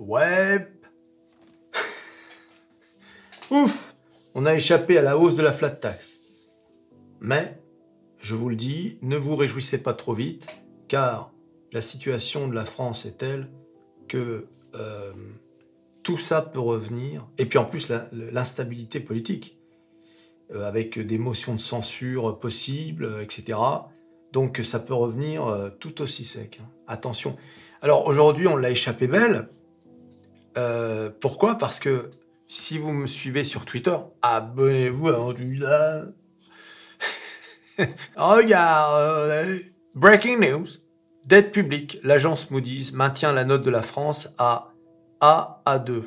Ouais. Ouf, on a échappé à la hausse de la flat tax. Mais, je vous le dis, ne vous réjouissez pas trop vite, car la situation de la France est telle que tout ça peut revenir. Et puis en plus, l'instabilité politique, avec des motions de censure possibles, etc. Donc ça peut revenir tout aussi sec. Hein. Attention. Alors aujourd'hui, on l'a échappé belle. Pourquoi? Parce que si vous me suivez sur Twitter, abonnez-vous à Twitter. Regardez. Breaking news. Dette publique. L'agence Moody's maintient la note de la France à AA2,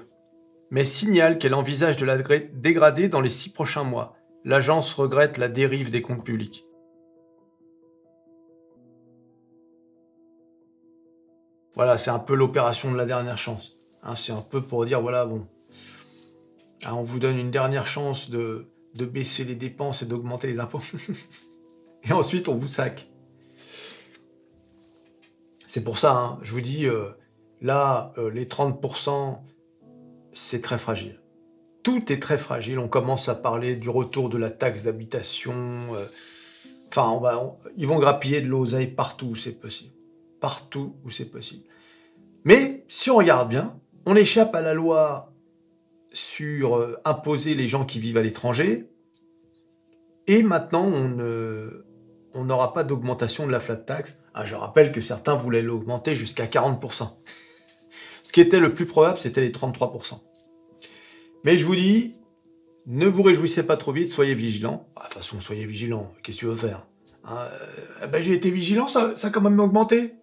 mais signale qu'elle envisage de la dégrader dans les 6 prochains mois. L'agence regrette la dérive des comptes publics. Voilà, c'est un peu l'opération de la dernière chance. Hein, c'est un peu pour dire, voilà, bon, hein, on vous donne une dernière chance de baisser les dépenses et d'augmenter les impôts. Et ensuite, on vous sac. C'est pour ça, hein, je vous dis, là, les 30%, c'est très fragile. Tout est très fragile. On commence à parler du retour de la taxe d'habitation. Enfin, ils vont grappiller de l'oseille partout où c'est possible. Partout où c'est possible. Mais, si on regarde bien, on échappe à la loi sur imposer les gens qui vivent à l'étranger. Et maintenant, on n'aura pas d'augmentation de la flat tax. Ah, je rappelle que certains voulaient l'augmenter jusqu'à 40%. Ce qui était le plus probable, c'était les 33%. Mais je vous dis, ne vous réjouissez pas trop vite, soyez vigilants. Ah, de toute façon, soyez vigilants, qu'est-ce que tu veux faire? Hein, j'ai été vigilant, ça a quand même augmenté.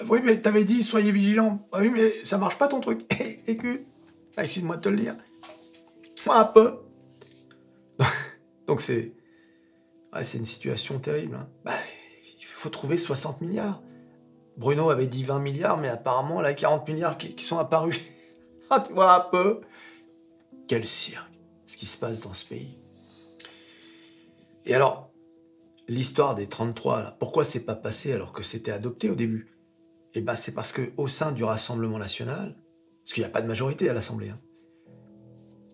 Oui, mais t'avais dit, soyez vigilants. Ah oui, mais ça marche pas ton truc. Écoute, excuse-moi de te le dire. Moi, un peu. Donc c'est une situation terrible. Hein. Il faut trouver 60 milliards. Bruno avait dit 20 milliards, mais apparemment, là, 40 milliards qui sont apparus. Ah, tu vois un peu. Quel cirque, ce qui se passe dans ce pays. Et alors, l'histoire des 33, là, pourquoi c'est pas passé alors que c'était adopté au début? Eh ben, c'est parce qu'au sein du Rassemblement national, parce qu'il n'y a pas de majorité à l'Assemblée, hein,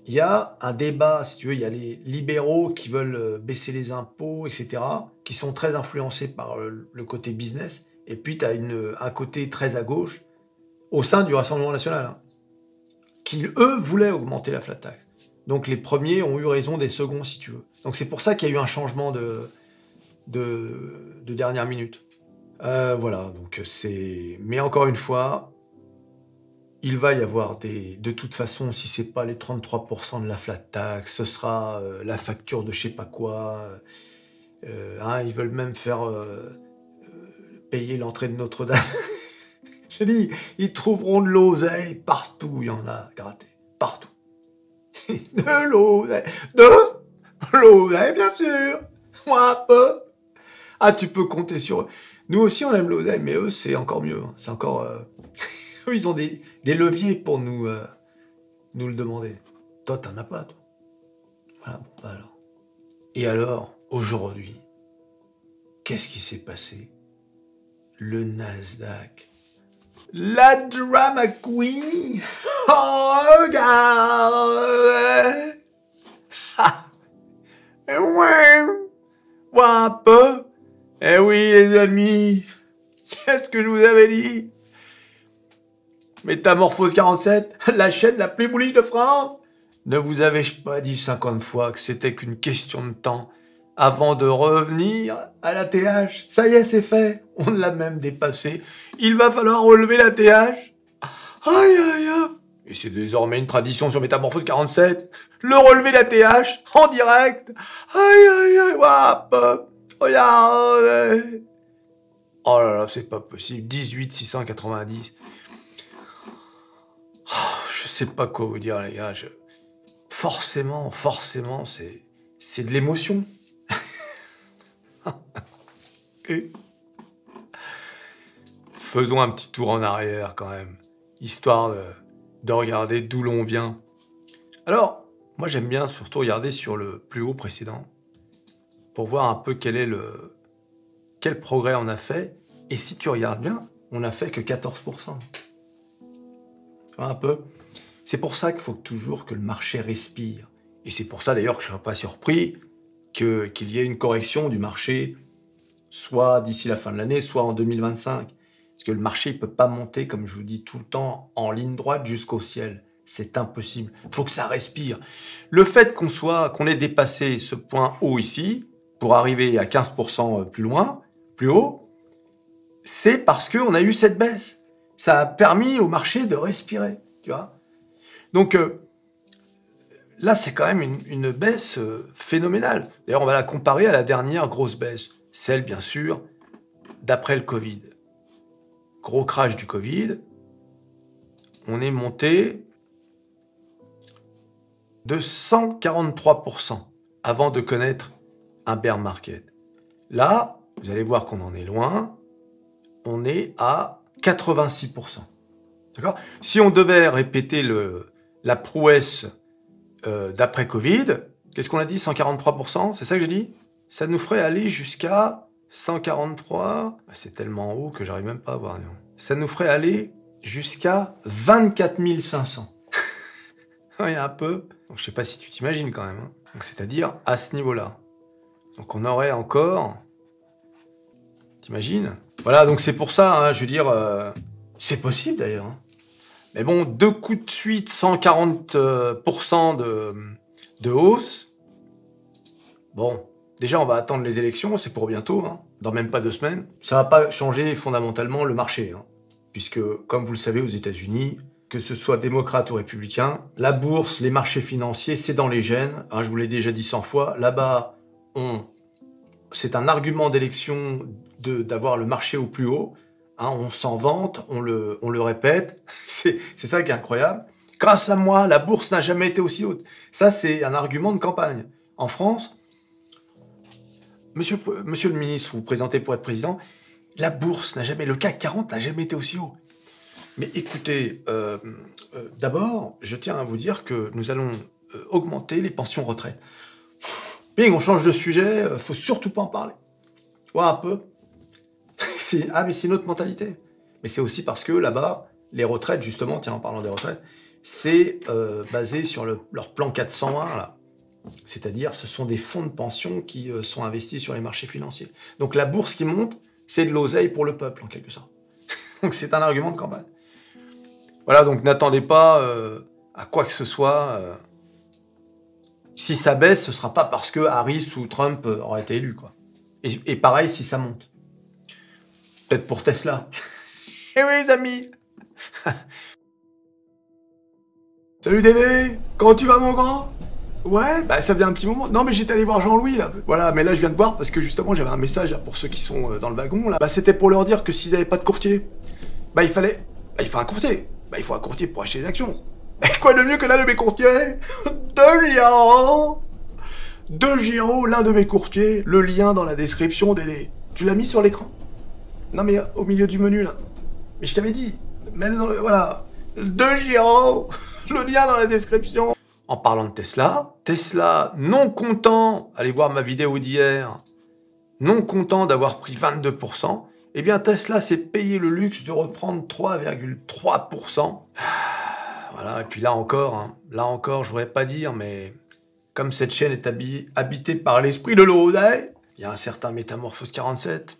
il y a un débat, si tu veux, il y a les libéraux qui veulent baisser les impôts, etc., qui sont très influencés par le côté business, et puis tu as un côté très à gauche, au sein du Rassemblement national, hein, qui, eux, voulaient augmenter la flat tax. Donc les premiers ont eu raison des seconds, si tu veux. Donc c'est pour ça qu'il y a eu un changement de dernière minute. Voilà, donc c'est... Mais encore une fois, il va y avoir de toute façon, si c'est pas les 33% de la flat tax, ce sera la facture de je sais pas quoi. Hein, ils veulent même faire payer l'entrée de Notre-Dame. Je dis, ils trouveront de l'oseille partout, il y en a gratté. Partout. De l'oseille. De l'oseille, bien sûr. Moi, un peu. Ah, tu peux compter sur eux. Nous aussi, on aime l'oseille, mais eux, c'est encore mieux. Hein. C'est encore... eux, ils ont des leviers pour nous le demander. Toi, t'en as pas, toi. Voilà, bon, bah alors. Et alors, aujourd'hui, qu'est-ce qui s'est passé? Le Nasdaq. La drama queen. Oh, regarde. Ouais. Voir un peu. Eh oui, les amis. Qu'est-ce que je vous avais dit? Métamorphose 47, la chaîne la plus bullish de France. Ne vous avais-je pas dit 50 fois que c'était qu'une question de temps avant de revenir à la TH? Ça y est, c'est fait. On l'a même dépassé. Il va falloir relever la TH. Aïe, aïe, aïe. Et c'est désormais une tradition sur Métamorphose 47. Le relever la TH en direct. Aïe, aïe, aïe. Wap. Regardez. Oh là là, c'est pas possible. 18 690. Oh, je sais pas quoi vous dire, les gars. Forcément, c'est de l'émotion. Et... Faisons un petit tour en arrière quand même, histoire de regarder d'où l'on vient. Alors, moi j'aime bien surtout regarder sur le plus haut précédent, pour voir un peu quel progrès on a fait. Et si tu regardes bien, on n'a fait que 14%. vois un peu? C'est pour ça qu'il faut toujours que le marché respire. Et c'est pour ça d'ailleurs que je ne serais pas surpris qu'il y ait une correction du marché, soit d'ici la fin de l'année, soit en 2025. Parce que le marché ne peut pas monter, comme je vous dis tout le temps, en ligne droite jusqu'au ciel. C'est impossible. Il faut que ça respire. Le fait qu'on ait dépassé ce point haut ici, pour arriver à 15% plus loin, plus haut, c'est parce qu'on a eu cette baisse. Ça a permis au marché de respirer, tu vois. Donc là, c'est quand même une baisse phénoménale. D'ailleurs, on va la comparer à la dernière grosse baisse. Celle, bien sûr, d'après le Covid. Gros crash du Covid. On est monté de 143% avant de connaître un bear market. Là, vous allez voir qu'on en est loin. On est à 86%. D'accord ? Si on devait répéter la prouesse d'après Covid, qu'est-ce qu'on a dit, 143%? C'est ça que j'ai dit? Ça nous ferait aller jusqu'à 143... C'est tellement haut que j'arrive même pas à voir. Non. Ça nous ferait aller jusqu'à 24 500. Oui, un peu. Donc, je sais pas si tu t'imagines quand même. Hein. Donc, c'est-à-dire à ce niveau-là. Donc on aurait encore... T'imagines? Voilà, donc c'est pour ça, hein, je veux dire... c'est possible d'ailleurs. Hein. Mais bon, 2 coups de suite, 140% de hausse. Bon, déjà on va attendre les élections, c'est pour bientôt, hein, dans même pas 2 semaines. Ça va pas changer fondamentalement le marché, hein, puisque, comme vous le savez, aux États-Unis, que ce soit démocrate ou républicain, la bourse, les marchés financiers, c'est dans les gènes. Hein, je vous l'ai déjà dit 100 fois. Là-bas, c'est un argument d'élection d'avoir le marché au plus haut. Hein, on s'en vante, on le répète. C'est ça qui est incroyable. Grâce à moi, la bourse n'a jamais été aussi haute. Ça, c'est un argument de campagne. En France, monsieur le ministre, vous vous présentez pour être président, la bourse n'a jamais, le CAC 40 n'a jamais été aussi haut. Mais écoutez, d'abord, je tiens à vous dire que nous allons augmenter les pensions retraite. Bing, on change de sujet, faut surtout pas en parler. Tu vois un peu? Mais c'est une autre mentalité. Mais c'est aussi parce que là-bas, les retraites, justement, tiens, en parlant des retraites, c'est basé sur leur plan 401, là. C'est-à-dire, ce sont des fonds de pension qui sont investis sur les marchés financiers. Donc la bourse qui monte, c'est de l'oseille pour le peuple, en quelque sorte. Donc c'est un argument de campagne. Voilà, donc n'attendez pas à quoi que ce soit. Si ça baisse, ce sera pas parce que Harris ou Trump auraient été élus, quoi. Et pareil si ça monte. Peut-être pour Tesla. Eh oui, les amis. Salut Dédé, comment tu vas mon grand? Ouais, bah ça fait un petit moment. Non mais j'étais allé voir Jean-Louis là. Voilà, mais là je viens de voir parce que justement j'avais un message là, pour ceux qui sont dans le wagon là. Bah c'était pour leur dire que s'ils avaient pas de courtier, bah il faut un courtier. Bah il faut un courtier pour acheter des actions. Et quoi de mieux que l'un de mes courtiers? De Giraud, l'un de mes courtiers, le lien dans la description Dédé. Tu l'as mis sur l'écran? Non mais au milieu du menu là. Mais je t'avais dit, mets-le dans le... Voilà. De Giraud, le lien dans la description. En parlant de Tesla, non content, allez voir ma vidéo d'hier, non content d'avoir pris 22%, eh bien Tesla s'est payé le luxe de reprendre 3,3%. Voilà, et puis là encore, je voudrais pas dire, mais comme cette chaîne est habitée par l'esprit de l'Oday, il y a un certain Métamorphose 47.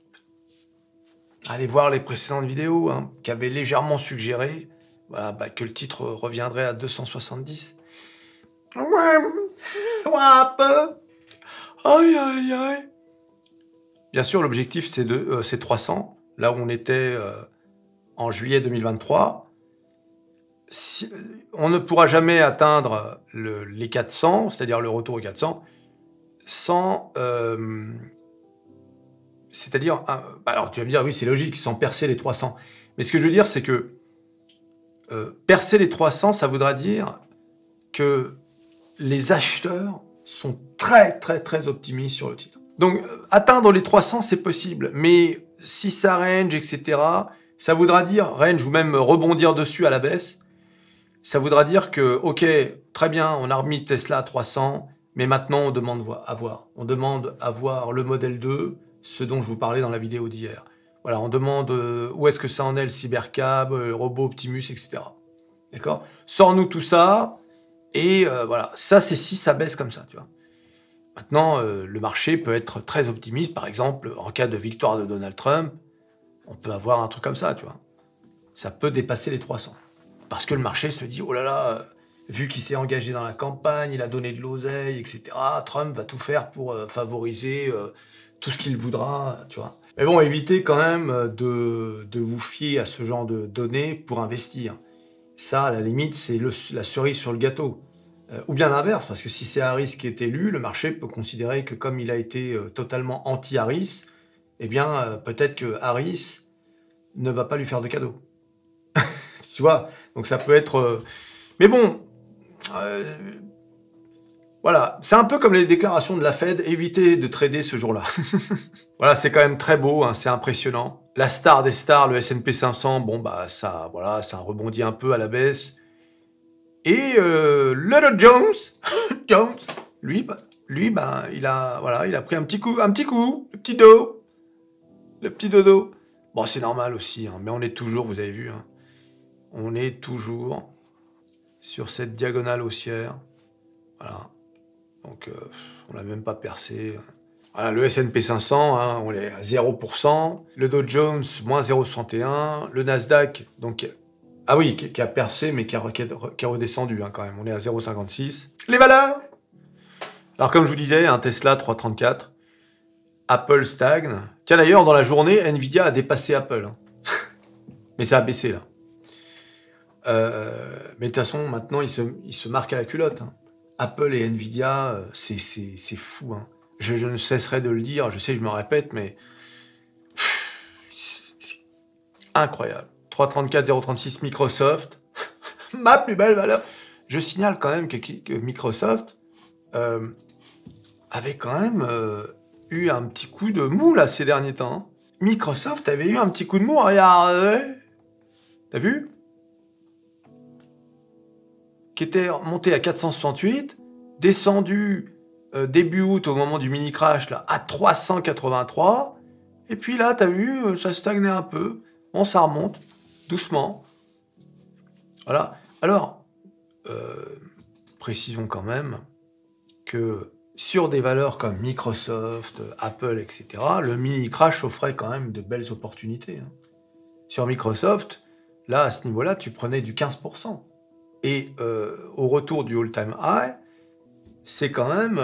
Allez voir les précédentes vidéos, hein, qui avaient légèrement suggéré voilà, que le titre reviendrait à 270. Ouais, un peu. Aïe. Bien sûr, l'objectif, c'est 300, là où on était en juillet 2023. On ne pourra jamais atteindre les 400, c'est-à-dire le retour aux 400, sans... c'est-à-dire... alors, tu vas me dire, oui, c'est logique, sans percer les 300. Mais ce que je veux dire, c'est que percer les 300, ça voudra dire que les acheteurs sont très, très, très optimistes sur le titre. Donc, atteindre les 300, c'est possible. Mais si ça range, etc., ça voudra dire, range ou même rebondir dessus à la baisse, ça voudra dire que, ok, très bien, on a remis Tesla à 300, mais maintenant on demande à voir. On demande à voir le modèle 2, ce dont je vous parlais dans la vidéo d'hier. Voilà, on demande où est-ce que ça en est, le Cybercab, Robot, Optimus, etc. D'accord? Sors-nous tout ça, et voilà. Ça, c'est si ça baisse comme ça, tu vois? Maintenant, le marché peut être très optimiste. Par exemple, en cas de victoire de Donald Trump, on peut avoir un truc comme ça, tu vois? Ça peut dépasser les 300. Parce que le marché se dit: «Oh là là, vu qu'il s'est engagé dans la campagne, il a donné de l'oseille et cetera, Trump va tout faire pour, favoriser, tout ce qu'il voudra», tu vois? Mais bon, évitez quand même, de vous fier à ce genre de données pour investir. Ça, à la limite, c'est la cerise sur le gâteau. Ou bien l'inverse, parce que si c'est Harris qui est élu, le marché peut considérer que comme il a été, totalement anti-Harris, eh bien, peut-être que Harris ne va pas lui faire de cadeau. Tu vois? Donc ça peut être, mais bon, heu, voilà, c'est un peu comme les déclarations de la Fed, évitez de trader ce jour-là. Voilà, c'est quand même très beau, hein, c'est impressionnant. La star des stars, le S&P 500, bon, bah, ça, voilà, ça rebondit un peu à la baisse. Et le Dow Jones, Jones, lui, ben, voilà, il a pris un petit coup, le petit dos, le petit dodo. Bon, c'est normal aussi, hein, mais on est toujours, vous avez vu, hein, on est toujours sur cette diagonale haussière. Voilà. Donc, on l'a même pas percé. Voilà, le S&P 500, hein, on est à 0%. Le Dow Jones, moins 0,61. Le Nasdaq, donc, ah oui, qui a percé, mais qui a redescendu, hein, quand même. On est à 0,56. Les valeurs! Alors, comme je vous disais, un Tesla 3,34. Apple stagne. Tiens, d'ailleurs, dans la journée, Nvidia a dépassé Apple, hein. Mais ça a baissé, là. Mais de toute façon, maintenant, ils se marquent à la culotte, hein. Apple et Nvidia, c'est fou, hein. Je ne cesserai de le dire, je sais, je me répète, mais c'est incroyable. 3,34, 0,36 Microsoft, ma plus belle valeur. Je signale quand même que Microsoft avait quand même eu un petit coup de mou là ces derniers temps, hein. Microsoft avait eu un petit coup de mou, regarde, t'as vu? Qui était monté à 468, descendu début août au moment du mini crash là à 383, et puis là t'as vu, ça stagnait un peu. Bon, ça remonte doucement. Voilà. Alors, précisons quand même que sur des valeurs comme Microsoft, Apple, etc., le mini crash offrait quand même de belles opportunités, hein. Sur Microsoft, là à ce niveau-là, tu prenais du 15%. Et au retour du all-time high, c'est quand même,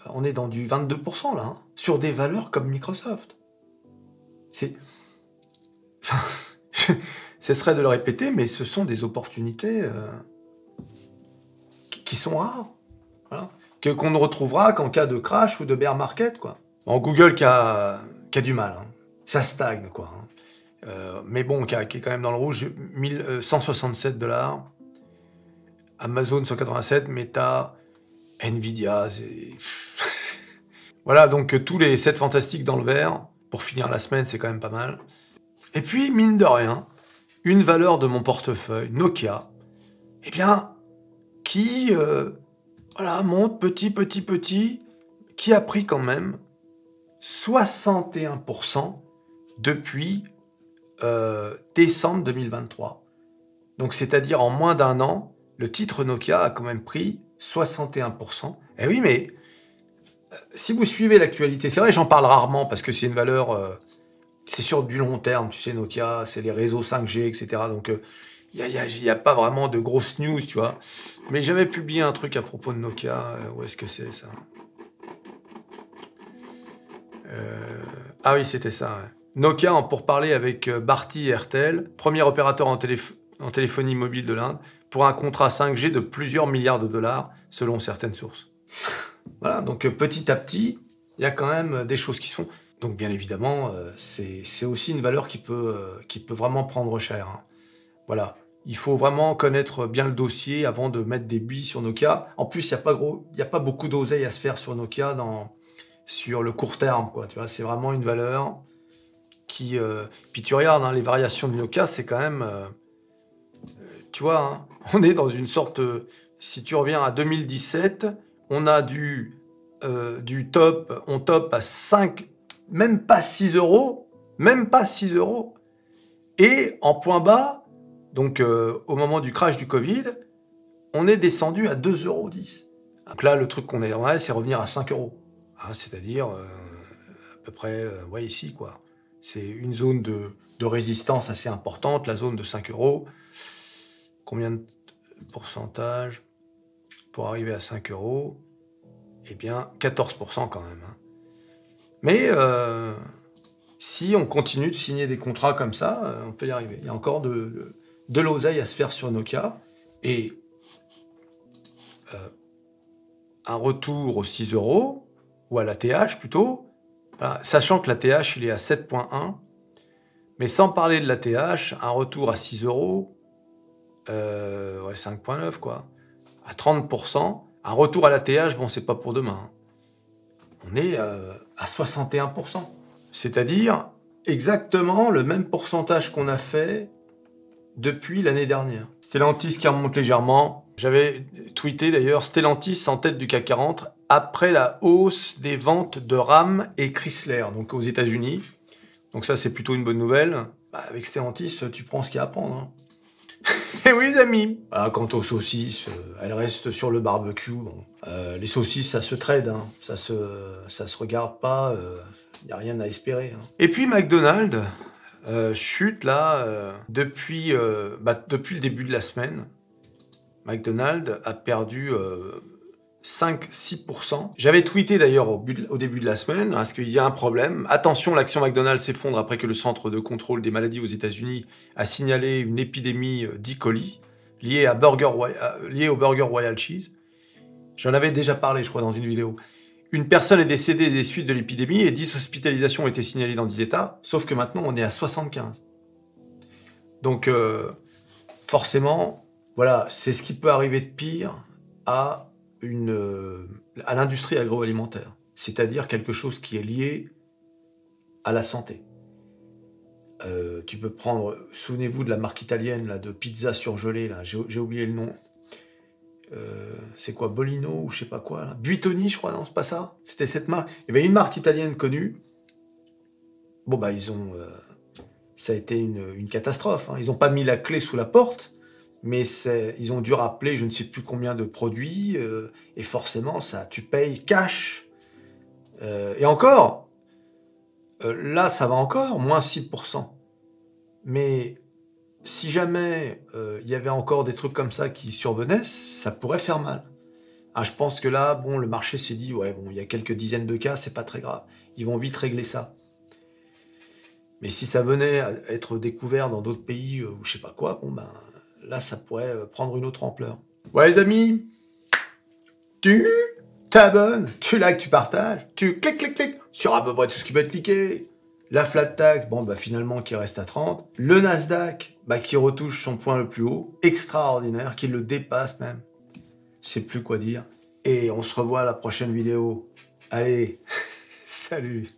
on est dans du 22% là, hein, sur des valeurs comme Microsoft. C'est, enfin, ce serait de le répéter, mais ce sont des opportunités qui sont rares, voilà, qu'on ne retrouvera qu'en cas de crash ou de bear market, quoi. Bon, Google qui a du mal, hein. Ça stagne, quoi, hein. Mais bon, qui est quand même dans le rouge, 167$. Amazon 187, Meta, Nvidia, c'est... Voilà, donc tous les 7 fantastiques dans le vert. Pour finir la semaine, c'est quand même pas mal. Et puis, mine de rien, une valeur de mon portefeuille, Nokia, eh bien, qui voilà, monte petit, qui a pris quand même 61% depuis décembre 2023. Donc, c'est-à-dire en moins d'un an, le titre Nokia a quand même pris 61%. Eh oui, mais si vous suivez l'actualité, c'est vrai, j'en parle rarement parce que c'est une valeur, c'est sur du long terme, tu sais, Nokia, c'est les réseaux 5G, etc. Donc, il y a pas vraiment de grosses news, tu vois. Mais j'avais publié un truc à propos de Nokia. Où est-ce que c'est, ça? Ah oui, c'était ça, ouais. Nokia en pourparlers avec Bharti Airtel, premier opérateur en téléphonie mobile de l'Inde, pour un contrat 5G de plusieurs milliards de dollars, selon certaines sources. Voilà, donc petit à petit, il y a quand même des choses qui se font. Donc bien évidemment, c'est aussi une valeur qui peut vraiment prendre cher, hein. Voilà, il faut vraiment connaître bien le dossier avant de mettre des billes sur Nokia. En plus, il y a pas beaucoup d'oseille à se faire sur Nokia sur le court terme, quoi. Tu vois, c'est vraiment une valeur qui... Puis tu regardes, hein, les variations de Nokia, c'est quand même... tu vois, hein, on est dans une sorte... si tu reviens à 2017, on a du top, on top à 5, même pas 6 euros, et en point bas, Donc, au moment du crash du Covid, on est descendu à 2,10 €. Donc là, le truc qu'on aimerait, c'est revenir à 5 €. Hein, c'est-à-dire, à peu près, ouais, ici, quoi. C'est une zone de résistance assez importante, la zone de 5 €. Combien de pourcentage pour arriver à 5 €? Eh bien, 14% quand même, hein. Mais si on continue de signer des contrats comme ça, on peut y arriver. Il y a encore de l'oseille à se faire sur Nokia. Et un retour aux 6 €, ou à l'ATH plutôt, voilà, sachant que l'ATH, il est à 7,1. Mais sans parler de l'ATH, un retour à 6 €, ouais, 5,9 quoi. À 30%, un retour à l'ATH, bon, c'est pas pour demain, hein. On est à 61%. C'est-à-dire exactement le même pourcentage qu'on a fait depuis l'année dernière. Stellantis qui remonte légèrement. J'avais tweeté d'ailleurs Stellantis en tête du CAC 40 après la hausse des ventes de Ram et Chrysler, donc aux États-Unis. Donc ça, c'est plutôt une bonne nouvelle. Bah, avec Stellantis, tu prends ce qu'il y a à prendre, hein. Et oui, les amis. Voilà, quant aux saucisses, elles restent sur le barbecue. Bon. Les saucisses, ça se trade, hein. Ça se regarde pas. Y a rien à espérer, hein. Et puis McDonald's chute là depuis le début de la semaine. McDonald's a perdu 5-6%. J'avais tweeté d'ailleurs au début de la semaine, parce qu'il y a un problème. Attention, l'action McDonald's s'effondre après que le Centre de contrôle des maladies aux États-Unis a signalé une épidémie d'E. coli liée au Burger Royal Cheese. J'en avais déjà parlé, je crois, dans une vidéo. Une personne est décédée des suites de l'épidémie et 10 hospitalisations ont été signalées dans 10 États, sauf que maintenant on est à 75. Donc forcément, voilà, c'est ce qui peut arriver de pire à l'industrie agroalimentaire, c'est-à-dire quelque chose qui est lié à la santé. Tu peux prendre, souvenez-vous de la marque italienne là, de pizza surgelée, là, j'ai oublié le nom. C'est quoi, Bolino ou je sais pas quoi là. Buitoni, je crois, non, c'est pas ça. C'était cette marque. Il y avait une marque italienne connue. Bon bah ça a été une catastrophe, hein. Ils n'ont pas mis la clé sous la porte, mais ils ont dû rappeler je ne sais plus combien de produits, et forcément, tu payes cash. Et encore, là, ça va encore, moins 6%. Mais si jamais il y avait encore des trucs comme ça qui survenaient, ça pourrait faire mal. Ah, je pense que là, bon, le marché s'est dit, ouais, bon, il y a quelques dizaines de cas, c'est pas très grave. Ils vont vite régler ça. Mais si ça venait à être découvert dans d'autres pays ou je sais pas quoi, bon ben là ça pourrait prendre une autre ampleur. Ouais les amis, tu t'abonnes, tu likes, tu partages, tu cliques sur à peu près tout ce qui peut être cliqué. La flat tax, bon bah finalement qui reste à 30. Le Nasdaq, bah qui retouche son point le plus haut, extraordinaire, qui le dépasse même. Je sais plus quoi dire. Et on se revoit à la prochaine vidéo. Allez, salut.